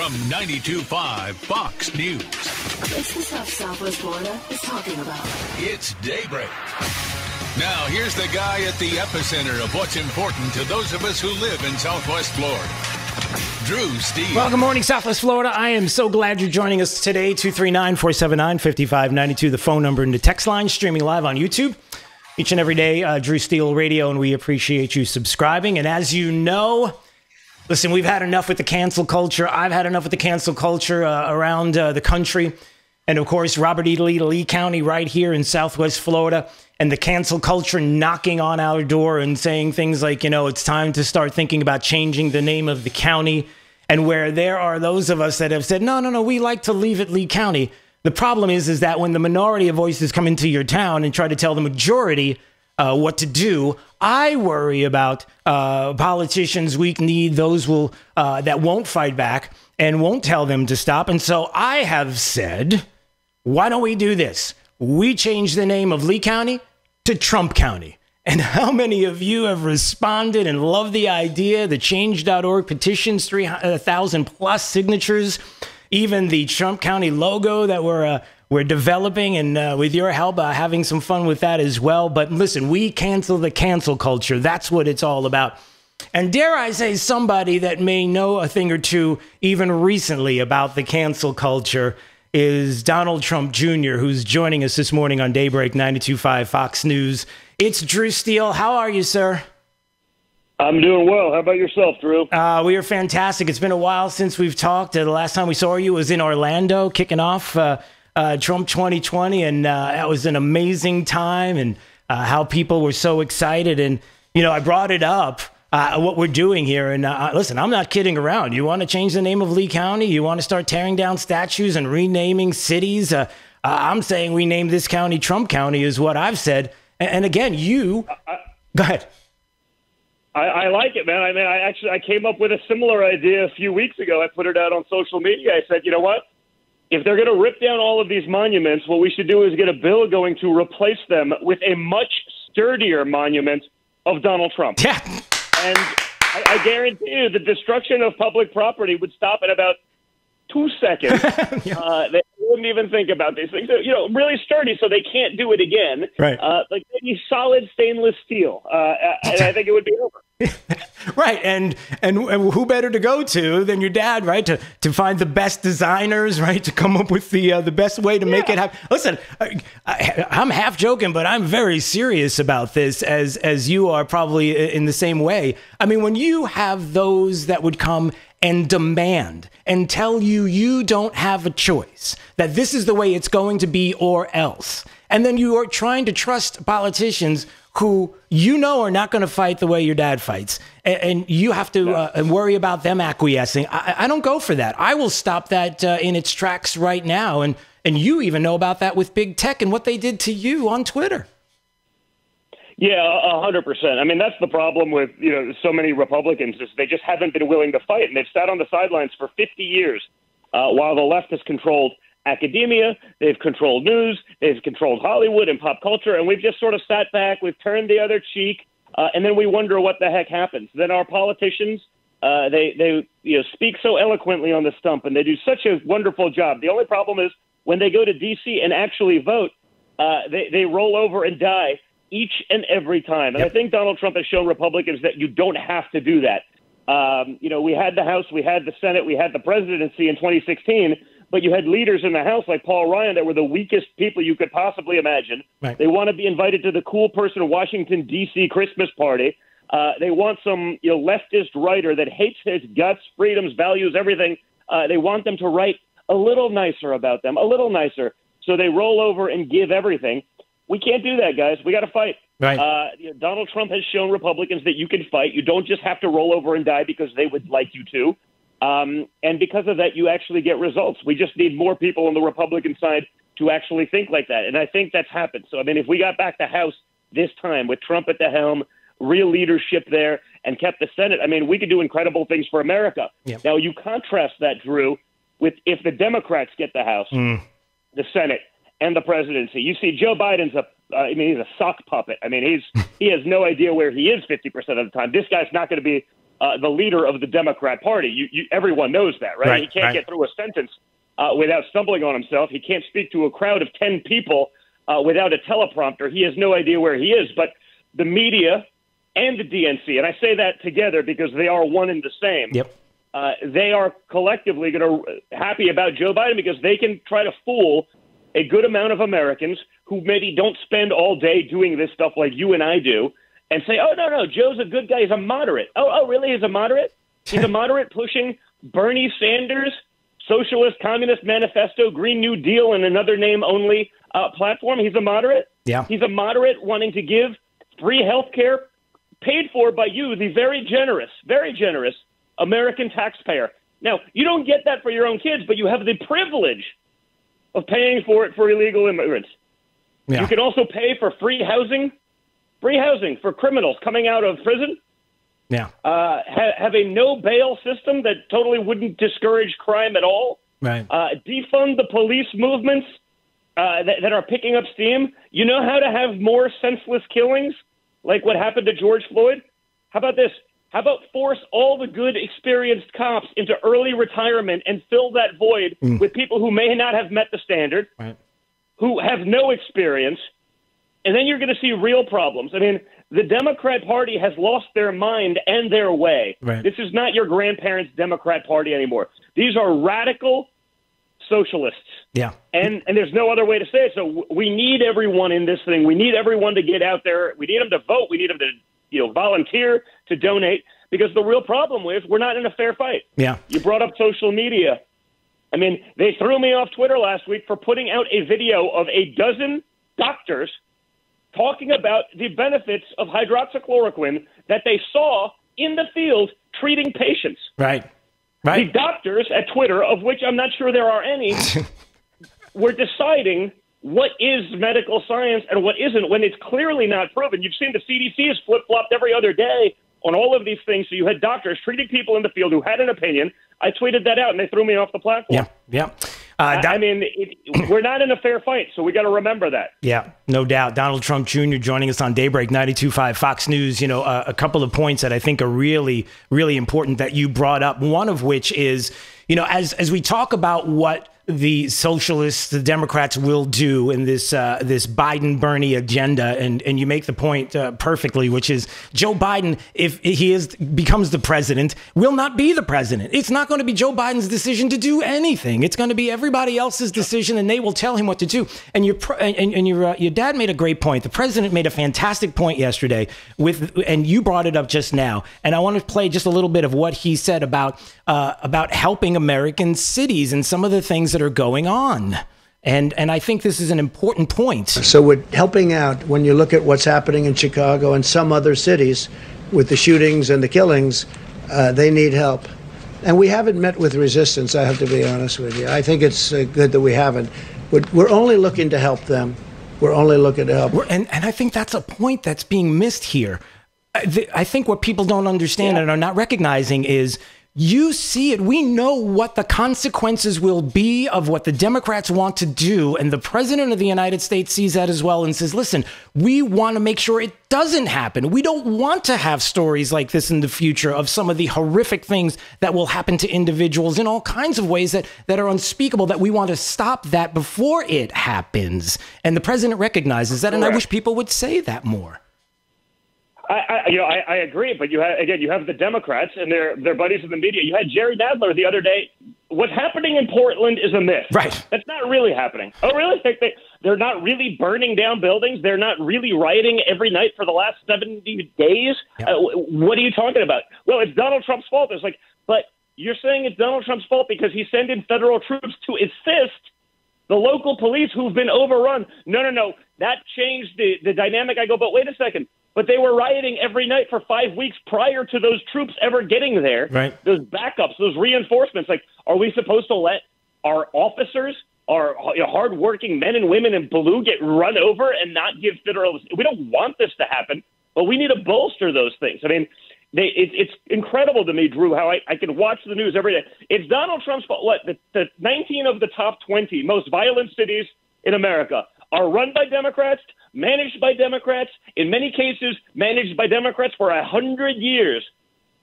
from 92.5 Fox News. It's the stuff Southwest Florida is talking about. It's Daybreak. Now, here's the guy at the epicenter of what's important to those of us who live in Southwest Florida. Steele. Well, good morning, Southwest Florida. I am so glad you're joining us today. 239-479-5592, the phone number and the text line, streaming live on YouTube each and every day. Steele Radio, and we appreciate you subscribing. And as you know, listen, we've had enough with the cancel culture. I've had enough with the cancel culture around the country. And, of course, Robert E. Lee County right here in Southwest Florida, and the cancel culture knocking on our door and saying things like, it's time to start thinking about changing the name of the county. And where there are those of us that have said, no, we like to leave it Lee County. The problem is that when the minority of voices come into your town and try to tell the majority what to do, I worry about politicians, weak-kneed, those that won't fight back and won't tell them to stop. And so I have said, why don't we do this? We change the name of Lee County to Trump County. And how many of you have responded and loved the idea? The change.org petitions, 3,000 plus signatures, even the Trump County logo that we're developing, and with your help, having some fun with that as well. But listen, we cancel the cancel culture. That's what it's all about. And dare I say, somebody that may know a thing or two even recently about the cancel culture is Donald Trump Jr., who's joining us this morning on Daybreak 92.5 Fox News. It's Steele. How are you, sir? I'm doing well. How about yourself, Drew? We are fantastic. It's been a while since we've talked. The last time we saw you was in Orlando, kicking off Trump 2020, and that was an amazing time, and how people were so excited. And, I brought it up, what we're doing here. And listen, I'm not kidding around. You want to change the name of Lee County? You want to start tearing down statues and renaming cities? I'm saying we name this county Trump County is what I've said. And again, go ahead. I like it, man. I came up with a similar idea a few weeks ago. I put it out on social media. I said, you know what? If they're going to rip down all of these monuments, what we should do is get a bill going to replace them with a much sturdier monument of Donald Trump. Yeah. And I guarantee you the destruction of public property would stop in about 2 seconds. Yeah. They wouldn't even think about these things. Really sturdy so they can't do it again. Right. Like maybe solid stainless steel. And I think it would be over. Right. And who better to go to than your dad, right? To find the best designers, right? To come up with the best way to make it happen. Listen, I'm half joking, but I'm very serious about this, as you are probably in the same way. I mean, when you have those that would come and demand and tell you don't have a choice, that this is the way it's going to be or else, and then you are trying to trust politicians who are not going to fight the way your dad fights, and you have to worry about them acquiescing. I don't go for that. I will stop that in its tracks right now, and you even know about that with big tech and what they did to you on Twitter. Yeah, 100%. I mean, that's the problem with so many Republicans is they just haven't been willing to fight, and they've sat on the sidelines for 50 years while the left has controlled academia, they've controlled news, they've controlled Hollywood and pop culture, and we've just sort of sat back, we've turned the other cheek, and then we wonder what the heck happens. Then our politicians, they speak so eloquently on the stump, and they do such a wonderful job. The only problem is when they go to D.C. and actually vote, they roll over and die each and every time. And I think Donald Trump has shown Republicans that you don't have to do that. We had the House, we had the Senate, we had the presidency in 2016, but you had leaders in the House like Paul Ryan that were the weakest people you could possibly imagine. Right. They want to be invited to the cool person Washington, D.C. Christmas party. They want some leftist writer that hates his guts, freedoms, values, everything. They want them to write a little nicer about them, a little nicer. So they roll over and give everything. We can't do that, guys. We got to fight. Right. Donald Trump has shown Republicans that you can fight. You don't just have to roll over and die because they would like you to. And because of that, you actually get results. We just need more people on the Republican side to actually think like that. And I think that's happened. So, I mean, if we got back the House this time with Trump at the helm, real leadership there, and kept the Senate, I mean, we could do incredible things for America. Yep. Now, you contrast that, Drew, with if the Democrats get the House, the Senate, and the presidency. You see, Joe Biden's he's a sock puppet. I mean, he has no idea where he is 50% of the time. This guy's not going to be the leader of the Democrat Party. Everyone knows that, right? He can't get through a sentence without stumbling on himself. He can't speak to a crowd of 10 people without a teleprompter. He has no idea where he is. But the media and the DNC, and I say that together because they are one and the same. Yep. They are collectively going to happy about Joe Biden because they can try to fool a good amount of Americans who maybe don't spend all day doing this stuff like you and I do and say, oh, no, Joe's a good guy. He's a moderate. Oh, really? He's a moderate? He's a moderate pushing Bernie Sanders, Socialist Communist Manifesto, Green New Deal, and another name only platform. He's a moderate. Yeah. He's a moderate wanting to give free health care paid for by you, the very generous American taxpayer. Now, you don't get that for your own kids, but you have the privilege of paying for it for illegal immigrants. Yeah. You can also pay for free housing for criminals coming out of prison. Yeah. Have a no bail system that totally wouldn't discourage crime at all. Right. Defund the police movements that are picking up steam. You know how to have more senseless killings like what happened to George Floyd? How about this? How about force all the good, experienced cops into early retirement and fill that void with people who may not have met the standard, who have no experience, and then you're going to see real problems. I mean, the Democrat Party has lost their mind and their way. Right. This is not your grandparents' Democrat Party anymore. These are radical socialists. Yeah. And there's no other way to say it. So we need everyone in this thing. We need everyone to get out there. We need them to vote. We need them to volunteer, to donate, because the real problem is we're not in a fair fight. Yeah. You brought up social media. I mean, they threw me off Twitter last week for putting out a video of a dozen doctors talking about the benefits of hydroxychloroquine that they saw in the field treating patients. Right. The doctors at Twitter, of which I'm not sure there are any, were deciding what is medical science and what isn't when it's clearly not proven. You've seen the CDC has flip-flopped every other day on all of these things. So you had doctors treating people in the field who had an opinion. I tweeted that out, and they threw me off the platform. Yeah. We're not in a fair fight, so we got to remember that. Yeah, no doubt. Donald Trump Jr. joining us on Daybreak 92.5 Fox News. A couple of points that I think are really, really important that you brought up. One of which is, as we talk about what the socialists, the Democrats will do in this Biden-Bernie agenda, and you make the point perfectly, which is Joe Biden, if he becomes the president, will not be the president. It's not going to be Joe Biden's decision to do anything. It's going to be everybody else's decision, and they will tell him what to do. And your dad made a great point. The president made a fantastic point yesterday and you brought it up just now. And I want to play just a little bit of what he said about helping American cities and some of the things that are going on. And I think this is an important point. So we're helping out when you look at what's happening in Chicago and some other cities with the shootings and the killings. They need help. And we haven't met with resistance, I have to be honest with you. I think it's good that we haven't. We're only looking to help them. We're only looking to help. And I think that's a point that's being missed here. I think what people don't understand and are not recognizing is you see it. We know what the consequences will be of what the Democrats want to do. And the president of the United States sees that as well and says, listen, we want to make sure it doesn't happen. We don't want to have stories like this in the future of some of the horrific things that will happen to individuals in all kinds of ways that are unspeakable, that we want to stop that before it happens. And the president recognizes that. And I wish people would say that more. I agree, but you have the Democrats and their buddies in the media. You had Jerry Nadler the other day. What's happening in Portland is a myth. Right. That's not really happening. Oh, really? They're not really burning down buildings. They're not really rioting every night for the last 70 days. Yep. What are you talking about? Well, it's Donald Trump's fault. It's like, but you're saying it's Donald Trump's fault because he sent in federal troops to assist the local police who've been overrun. No. That changed the dynamic. I go, but wait a second. But they were rioting every night for 5 weeks prior to those troops ever getting there. Right. Those backups, those reinforcements. Like, are we supposed to let our officers, our hardworking men and women in blue get run over and not give federal? We don't want this to happen, but we need to bolster those things. I mean, it's incredible to me, Drew, how I can watch the news every day. It's Donald Trump's fault. What? The 19 of the top 20 most violent cities in America are run by Democrats, managed by Democrats, in many cases managed by Democrats for 100 years.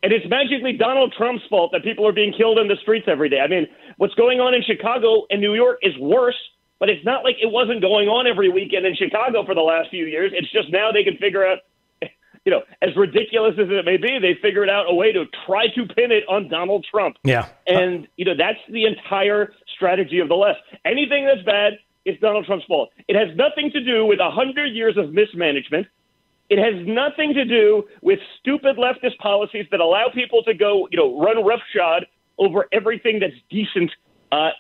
And it's magically Donald Trump's fault that people are being killed in the streets every day. I mean, what's going on in Chicago and New York is worse, but it's not like it wasn't going on every weekend in Chicago for the last few years. It's just now they can figure out, as ridiculous as it may be, they figured out a way to try to pin it on Donald Trump. Yeah. And, that's the entire strategy of the left. Anything that's bad, it's Donald Trump's fault. It has nothing to do with 100 years of mismanagement. It has nothing to do with stupid leftist policies that allow people to go, run roughshod over everything that's decent,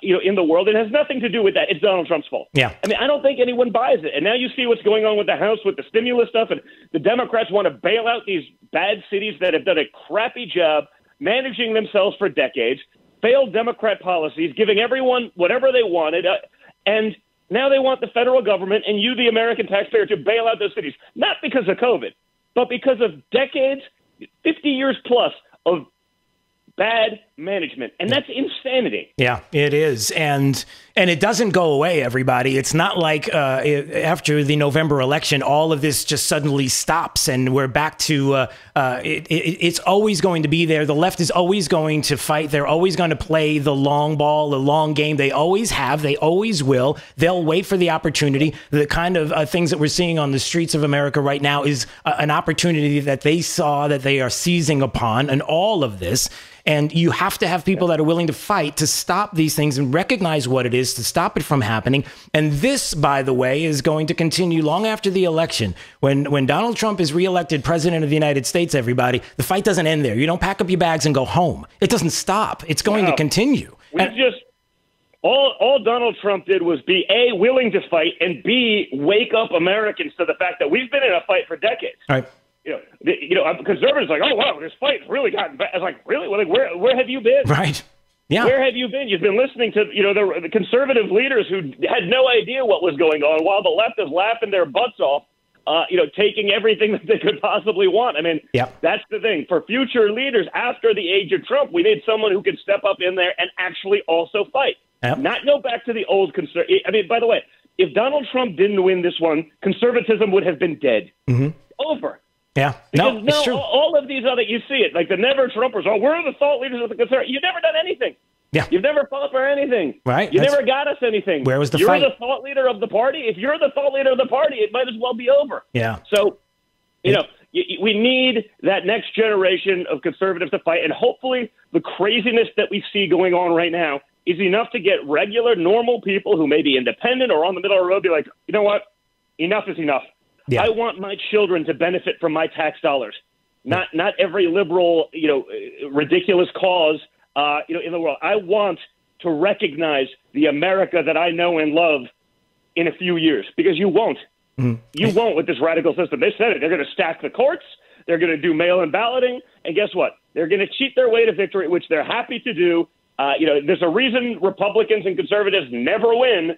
in the world. It has nothing to do with that. It's Donald Trump's fault. Yeah. I mean, I don't think anyone buys it. And now you see what's going on with the House with the stimulus stuff, and the Democrats want to bail out these bad cities that have done a crappy job managing themselves for decades, failed Democrat policies, giving everyone whatever they wanted, and now they want the federal government and you, the American taxpayer, to bail out those cities, not because of COVID, but because of decades, 50 years plus of bad management. And that's insanity. Yeah, it is. And it doesn't go away, everybody. It's not like after the November election, all of this just suddenly stops and we're back to it's always going to be there. The left is always going to fight. They're always going to play the long ball, the long game. They always have. They always will. They'll wait for the opportunity. The kind of things that we're seeing on the streets of America right now is an opportunity that they saw, that they are seizing upon, and all of this. And you have to have people that are willing to fight to stop these things and recognize what it is, to stop it from happening. And this, by the way, is going to continue long after the election. When Donald Trump is reelected president of the United States, everybody, the fight doesn't end there. You don't pack up your bags and go home. It doesn't stop. It's going to continue. All Donald Trump did was be, A, willing to fight, and B, wake up Americans to the fact that we've been in a fight for decades. All right. Conservatives are like, oh, wow, this fight's really gotten bad. I was like, really? Like, where have you been? Right. Yeah. Where have you been? You've been listening to, the conservative leaders who had no idea what was going on while the left is laughing their butts off, taking everything that they could possibly want. I mean, That's the thing. For future leaders after the age of Trump, we need someone who can step up in there and actually also fight. Yep. Not go back to the old I mean, by the way, if Donald Trump didn't win this one, conservatism would have been dead. Mm-hmm. Over. Yeah, because it's true. All of these other, you see it, like the never Trumpers, we're the thought leaders of the conservative. You've never done anything. Yeah. You've never fought for anything. Right. You never got us anything. Where was the fight? You're the thought leader of the party. If you're the thought leader of the party, it might as well be over. Yeah. So, we need that next generation of conservatives to fight, and hopefully the craziness that we see going on right now is enough to get regular, normal people who may be independent or on the middle of the road be like, you know what? Enough is enough. Yeah. I want my children to benefit from my tax dollars, not every liberal, ridiculous cause, in the world. I want to recognize the America that I know and love in a few years, because you won't. Mm-hmm. You won't with this radical system. They said it. They're going to stack the courts. They're going to do mail-in balloting. And guess what? They're going to cheat their way to victory, which they're happy to do. There's a reason Republicans and conservatives never win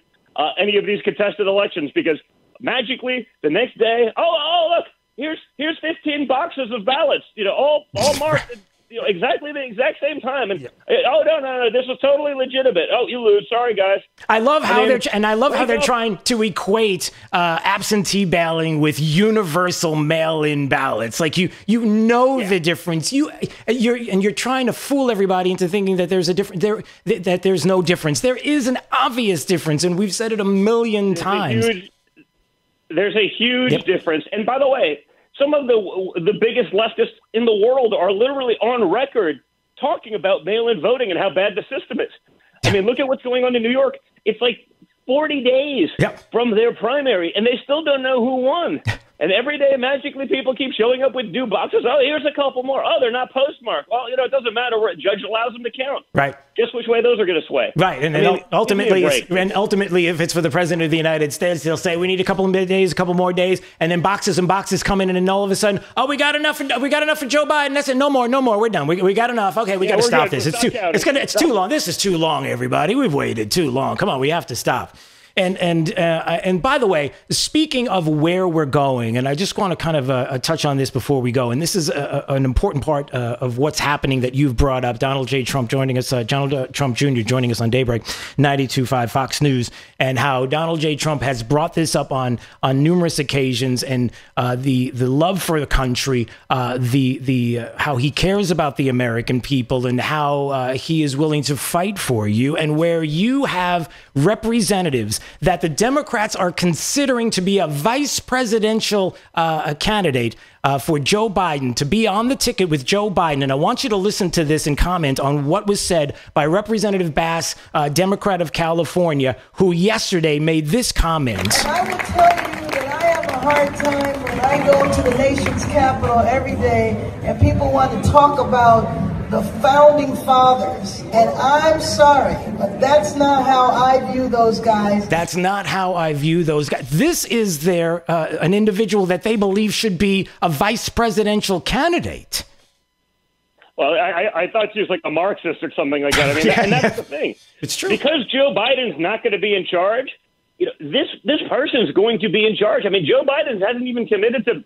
any of these contested elections, because magically, the next day, look, here's 15 boxes of ballots, all marked, exactly the exact same time. And no, this is totally legitimate. Oh, you lose. Sorry, guys. I love how they're trying to equate absentee balloting with universal mail-in ballots. Like the difference. You're trying to fool everybody into thinking that there's that there's no difference. There is an obvious difference, and we've said it a million times. There's a huge difference. And by the way, some of the biggest leftists in the world are literally on record talking about mail-in voting and how bad the system is. I mean, look at what's going on in New York. It's like 40 days from their primary, and they still don't know who won. And every day, magically, people keep showing up with new boxes. Oh, here's a couple more. Oh, they're not postmarked. Well, it doesn't matter. A judge allows them to count. Right. Guess which way those are going to sway. Right. And ultimately, if it's for the president of the United States, they'll say we need a couple more days, and then boxes and boxes come in, and all of a sudden, we got enough for Joe Biden. That's it. No more. We're done. We got enough. Okay, we got to stop this. It's too long. This is too long, everybody. We've waited too long. Come on, we have to stop. And by the way, speaking of where we're going, and I just want to kind of touch on this before we go, and this is an important part of what's happening that you've brought up. Donald J. Trump joining us, Donald Trump Jr. joining us on Daybreak 92.5 Fox News, and how Donald J. Trump has brought this up on numerous occasions, and the love for the country, how he cares about the American people, and how he is willing to fight for you, and where you have representatives that the Democrats are considering to be a vice presidential candidate for Joe Biden, to be on the ticket with Joe Biden. And I want you to listen to this and comment on what was said by Representative Bass, Democrat of California, who yesterday made this comment. And I will tell you that I have a hard time when I go to the nation's capital every day and people want to talk about the founding fathers. And I'm sorry, but that's not how I view those guys. That's not how I view those guys. This is an individual that they believe should be a vice presidential candidate. Well, I thought she was like a Marxist or something like that. I mean, and that's the thing. It's true. Because Joe Biden's not going to be in charge, this person's going to be in charge. I mean, Joe Biden hasn't even committed to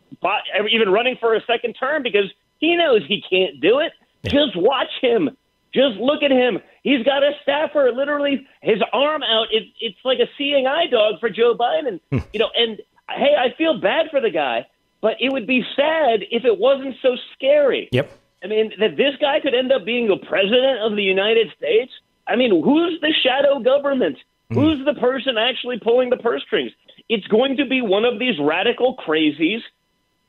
even running for a second term because he knows he can't do it. Just watch him. Just look at him. He's got a staffer, literally his arm out. It's like a seeing eye dog for Joe Biden. And hey, I feel bad for the guy, but it would be sad if it wasn't so scary. Yep. I mean, that this guy could end up being the president of the United States. I mean, who's the shadow government? Who's the person actually pulling the purse strings? It's going to be one of these radical crazies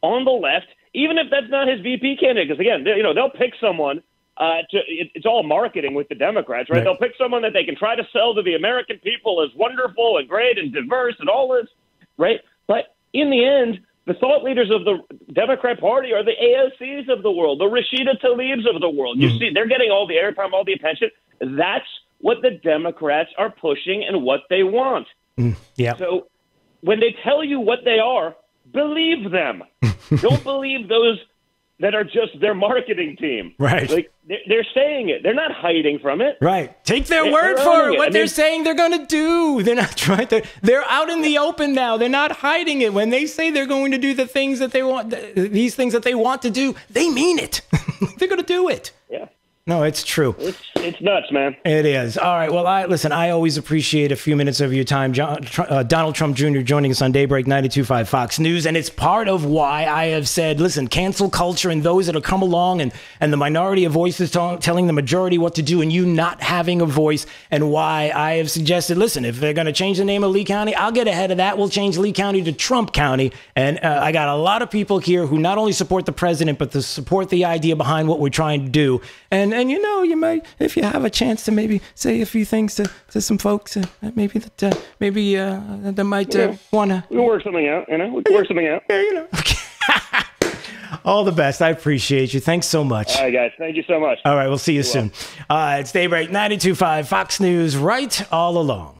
on the left, even if that's not his VP candidate. Because, again, they'll pick someone. It's all marketing with the Democrats, right? They'll pick someone that they can try to sell to the American people as wonderful and great and diverse and all this, right? But in the end, the thought leaders of the Democrat Party are the AOCs of the world, the Rashida Tlaibs of the world. You see, they're getting all the airtime, all the attention. That's what the Democrats are pushing and what they want. So when they tell you what they are, believe them. Don't believe those that are just their marketing team. Right. Like, they're saying it. They're not hiding from it. Right. Take their word for it. What they're saying they're going to do. They're not trying to. They're out in the open now. They're not hiding it. When they say they're going to do the things that they want, these things that they want to do, they mean it. They're going to do it. Yeah. No, it's true. It's nuts, man. It is. All right. Well, I always appreciate a few minutes of your time. Donald Trump Jr. joining us on Daybreak 92.5 Fox News. And it's part of why I have said, listen, cancel culture and those that have come along and the minority of voices telling the majority what to do and you not having a voice, and why I have suggested, listen, if they're going to change the name of Lee County, I'll get ahead of that. We'll change Lee County to Trump County. And I got a lot of people here who not only support the president, but to support the idea behind what we're trying to do. And you might, if you have a chance to maybe say a few things to some folks, that might want to. We'll work something out, We can work something out. Yeah, Okay. All the best. I appreciate you. Thanks so much. All right, guys. Thank you so much. All right, we'll see you soon. It's Daybreak 92.5 Fox News, right all along.